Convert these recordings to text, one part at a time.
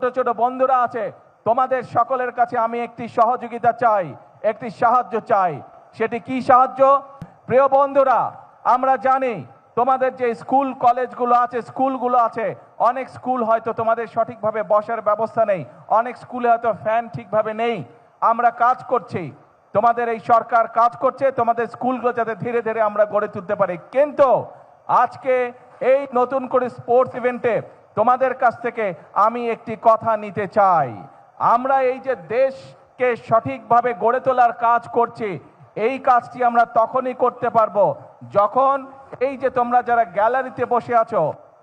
ছোট ছোট বন্ধুরা আছে, তোমাদের সকলের কাছে আমি একটি সহযোগিতা চাই, একটি সাহায্য চাই। সেটি কি সাহায্য? প্রিয় বন্ধুরা, আমরা জানি তোমাদের যে স্কুল কলেজগুলো আছে, স্কুলগুলো আছে, অনেক স্কুল হয়তো তোমাদের সঠিকভাবে বসার ব্যবস্থা নেই, অনেক স্কুলে হয়তো ফ্যান ঠিকভাবে নেই। আমরা কাজ করছি, তোমাদের এই সরকার কাজ করছে তোমাদের স্কুলগুলো যাতে ধীরে ধীরে আমরা গড়ে তুলতে পারি। কিন্তু আজকে এই নতুন করে স্পোর্টস ইভেন্টে তোমাদের কাছ থেকে আমি একটি কথা নিতে চাই। আমরা এই যে দেশকে সঠিকভাবে গড়ে তোলার কাজ করছি, এই কাজটি আমরা তখনই করতে পারবো যখন এই যে তোমরা যারা গ্যালারিতে বসে আছো,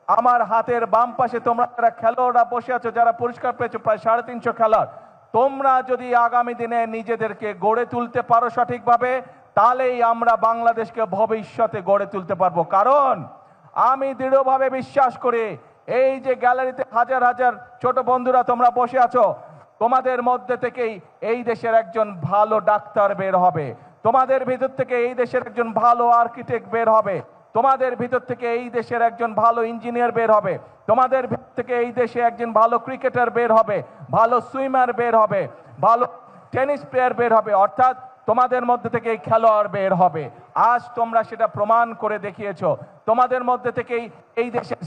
আমার হাতের বাম পাশে তোমরা যারা খেলোয়াড়রা বসে আছো, যারা পুরস্কার পেয়েছো প্রায় 350 খেলোয়াড়, তোমরা যদি আগামী দিনে নিজেদেরকে গড়ে তুলতে পারো সঠিকভাবে, তাহলেই আমরা বাংলাদেশকে ভবিষ্যতে গড়ে তুলতে পারবো। কারণ আমি দৃঢ়ভাবে বিশ্বাস করি এই যে গ্যালারিতে হাজার হাজার ছোট বন্ধুরা তোমরা বসে আছো, তোমাদের মধ্যে থেকেই এই দেশের একজন ভালো ডাক্তার বের হবে, তোমাদের ভিতর থেকে এই দেশের একজন ভালো আর্কিটেক্ট বের হবে, তোমাদের ভিতর থেকে এই দেশের একজন ভালো ইঞ্জিনিয়ার বের হবে, তোমাদের ভিতর থেকে এই দেশে একজন ভালো ক্রিকেটার বের হবে, ভালো সুইমার বের হবে, ভালো টেনিস প্লেয়ার বের হবে। অর্থাৎ তোমাদের মধ্যে থেকে এই খেলোয়াড় বের হবে। আজ তোমরা সেটা প্রমাণ করে দেখিয়েছো। তোমাদের মধ্যে থেকেই এই দেশের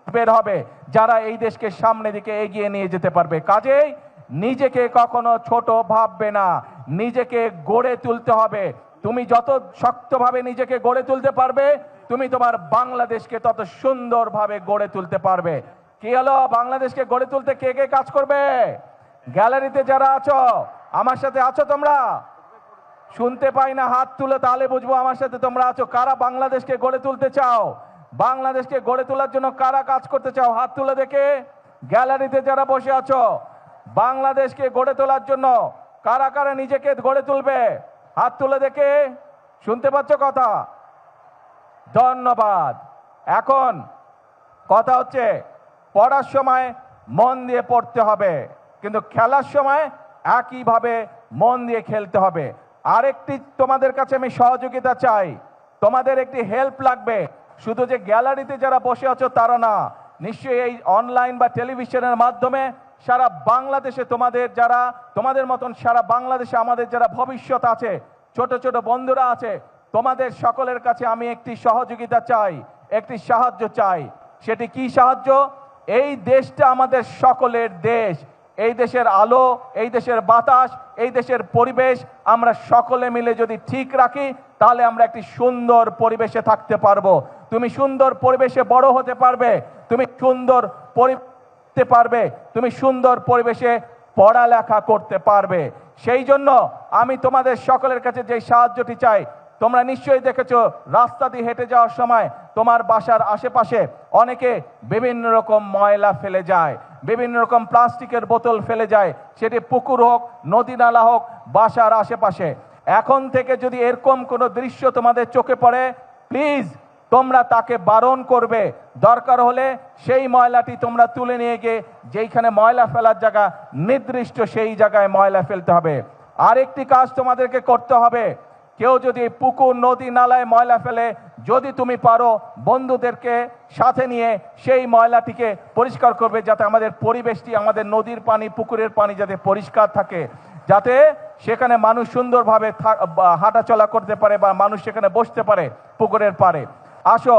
বের হবে যারা এই দেশকে সামনের দিকে এগিয়ে নিয়ে যেতে পারবে। কাজেই নিজেকে কখনো ছোট ভাববে না, নিজেকে গড়ে তুলতে হবে। তুমি যত শক্তভাবে নিজেকে গড়ে তুলতে পারবে, তুমি তোমার বাংলাদেশকে তত সুন্দরভাবে গড়ে তুলতে পারবে। কি হলো, বাংলাদেশকে গড়ে তুলতে কে কে কাজ করবে? গ্যালারিতে যারা আছো, আমার সাথে আছো তোমরা? শুনতে পাই না, হাত তুলে, তাহলে বুঝবো আমার সাথে তোমরা আছো। কারা বাংলাদেশকে গড়ে তুলতে চাও? বাংলাদেশকে গড়ে তোলার জন্য কারা কাজ করতে চাও? হাত তুলে দেখে। গ্যালারিতে যারা বসে আছো, বাংলাদেশকে গড়ে তোলার জন্য কারা কারা নিজেকে গড়ে তুলবে? হাত তুলে দেখে। শুনতে পাচ্ছ কথা? ধন্যবাদ। এখন কথা হচ্ছে, পড়ার সময় মন দিয়ে পড়তে হবে, কিন্তু খেলার সময় একইভাবে মন দিয়ে খেলতে হবে। আরেকটি তোমাদের কাছে আমি সহযোগিতা চাই, তোমাদের একটি হেল্প লাগবে। শুধু যে গ্যালারিতে যারা বসে আছো তারা না, নিশ্চয়ই এই অনলাইন বা টেলিভিশনের মাধ্যমে সারা বাংলাদেশে তোমাদের মতন সারা বাংলাদেশে আমাদের যারা ভবিষ্যৎ আছে, ছোট ছোট বন্ধুরা আছে, তোমাদের সকলের কাছে আমি একটি সহযোগিতা চাই, একটি সাহায্য চাই। সেটি কি সাহায্য? এই দেশটা আমাদের সকলের দেশ। এই দেশের আলো, এই দেশের বাতাস, এই দেশের পরিবেশ আমরা সকলে মিলে যদি ঠিক রাখি, তাহলে আমরা একটি সুন্দর পরিবেশে থাকতে পারবো। তুমি সুন্দর পরিবেশে বড় হতে পারবে, তুমি সুন্দর পারবে, তুমি সুন্দর পরিবেশে পড়ালেখা করতে পারবে। সেই জন্য আমি তোমাদের সকলের কাছে যে সাহায্যটি চাই, তোমরা নিশ্চয়ই দেখেছো রাস্তা দিয়ে হেঁটে যাওয়ার সময় তোমার বাসার আশেপাশে অনেকে বিভিন্ন রকম ময়লা ফেলে যায়, বিভিন্ন রকম প্লাস্টিকের বোতল ফেলে যায়, সেটি পুকুর হোক, নদী নালা হোক, বাসার আশেপাশে। এখন থেকে যদি এরকম কোনো দৃশ্য তোমাদের চোখে পড়ে, প্লিজ তোমরা তাকে বারণ করবে। দরকার হলে সেই ময়লাটি তোমরা তুলে নিয়ে গিয়ে যেইখানে ময়লা ফেলার জায়গা নির্দিষ্ট, সেই জায়গায় ময়লা ফেলতে হবে। আরেকটি কাজ তোমাদেরকে করতে হবে, কেউ যদি পুকুর, নদী, নালায় ময়লা ফেলে, যদি তুমি পারো বন্ধুদেরকে সাথে নিয়ে সেই ময়লাটিকে পরিষ্কার করবে, যাতে আমাদের পরিবেশটি, আমাদের নদীর পানি, পুকুরের পানি যাতে পরিষ্কার থাকে, যাতে সেখানে মানুষ সুন্দরভাবে হাঁটাচলা করতে পারে বা মানুষ সেখানে বসতে পারে পুকুরের পাড়ে। আসো,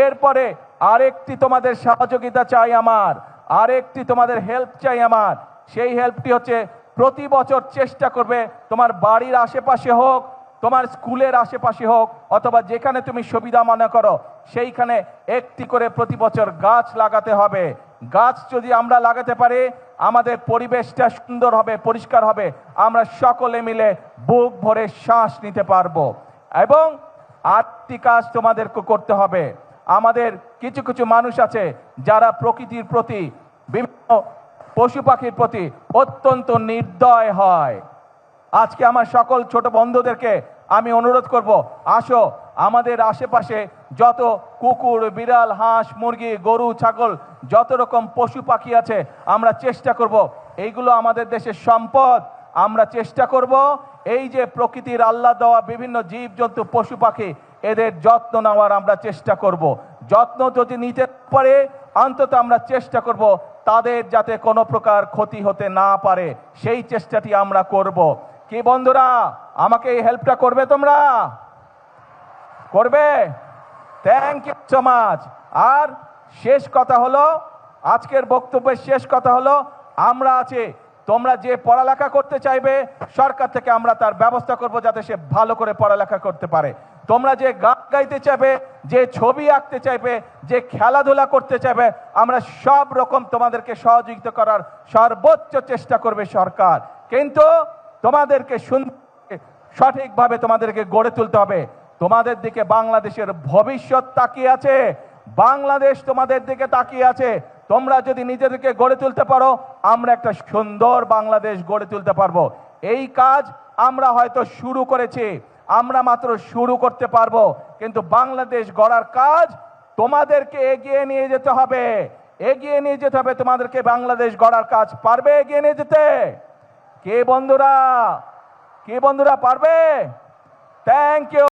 এরপরে আরেকটি তোমাদের সহযোগিতা চাই আমার, আরেকটি তোমাদের হেল্প চাই আমার। সেই হেল্পটি হচ্ছে, প্রতি বছর চেষ্টা করবে তোমার বাড়ির আশেপাশে হোক, তোমার স্কুলের আশেপাশে হোক, অথবা যেখানে তুমি সুবিধা মনে করো, সেইখানে একটি করে প্রতি বছর গাছ লাগাতে হবে। গাছ যদি আমরা লাগাতে পারি, আমাদের পরিবেশটা সুন্দর হবে, পরিষ্কার হবে, আমরা সকলে মিলে বুক ভরে শ্বাস নিতে পারবো। এবং আরেকটি কাজ তোমাদেরকে করতে হবে, আমাদের কিছু কিছু মানুষ আছে যারা প্রকৃতির প্রতি, বিভিন্ন পশু পাখির প্রতি অত্যন্ত নির্দয় হয়। আজকে আমার সকল ছোট বন্ধুদেরকে আমি অনুরোধ করব, আসো আমাদের আশেপাশে যত কুকুর, বিড়াল, হাঁস, মুরগি, গরু, ছাগল, যত রকম পশু পাখি আছে, আমরা চেষ্টা করব, এইগুলো আমাদের দেশের সম্পদ, আমরা চেষ্টা করব এই যে প্রকৃতির আল্লাহ দেওয়া বিভিন্ন জীব জন্তু, পশু পাখি, এদের যত্ন নেওয়ার আমরা চেষ্টা করব। যত্ন যদি নিতে পারে, অন্তত আমরা চেষ্টা করব তাদের যাতে কোনো প্রকার ক্ষতি হতে না পারে সেই চেষ্টাটি আমরা করব। কি বন্ধুরা, আমাকে এই হেল্পটা করবে? তোমরা করবে? Thank you so much. আর শেষ কথা হলো, আজকের বক্তব্যের শেষ কথা হলো, আমরা আছি, তোমরা যে পড়ালেখা করতে চাইবে সরকার থেকে আমরা তার ব্যবস্থা করব যাতে সে ভালো করে পড়ালেখা করতে পারে। তোমরা যে গান গাইতে চাইবে, যে ছবি আঁকতে চাইবে, যে খেলাধুলা করতে চাইবে, আমরা সব রকম তোমাদেরকে সহযোগিতা করার সর্বোচ্চ চেষ্টা করবে সরকার। কিন্তু তোমাদেরকে সঠিকভাবে তোমাদেরকে গড়ে তুলতে হবে। তোমাদের দিকে বাংলাদেশের ভবিষ্যৎ তাকিয়ে আছে, বাংলাদেশ তোমাদের দিকে তাকিয়ে আছে। তোমরা যদি নিজেদেরকে গড়ে তুলতে পারো, আমরা একটা সুন্দর বাংলাদেশ গড়ে তুলতে পারবো। এই কাজ আমরা হয়তো শুরু করেছি, আমরা মাত্র শুরু করতে পারবো, কিন্তু বাংলাদেশ গড়ার কাজ তোমাদেরকে এগিয়ে নিয়ে যেতে হবে, এগিয়ে নিয়ে যেতে হবে তোমাদেরকে। বাংলাদেশ গড়ার কাজ পারবে এগিয়ে নিয়ে যেতে? কে বন্ধুরা, কে বন্ধুরা পারবে? Thank you.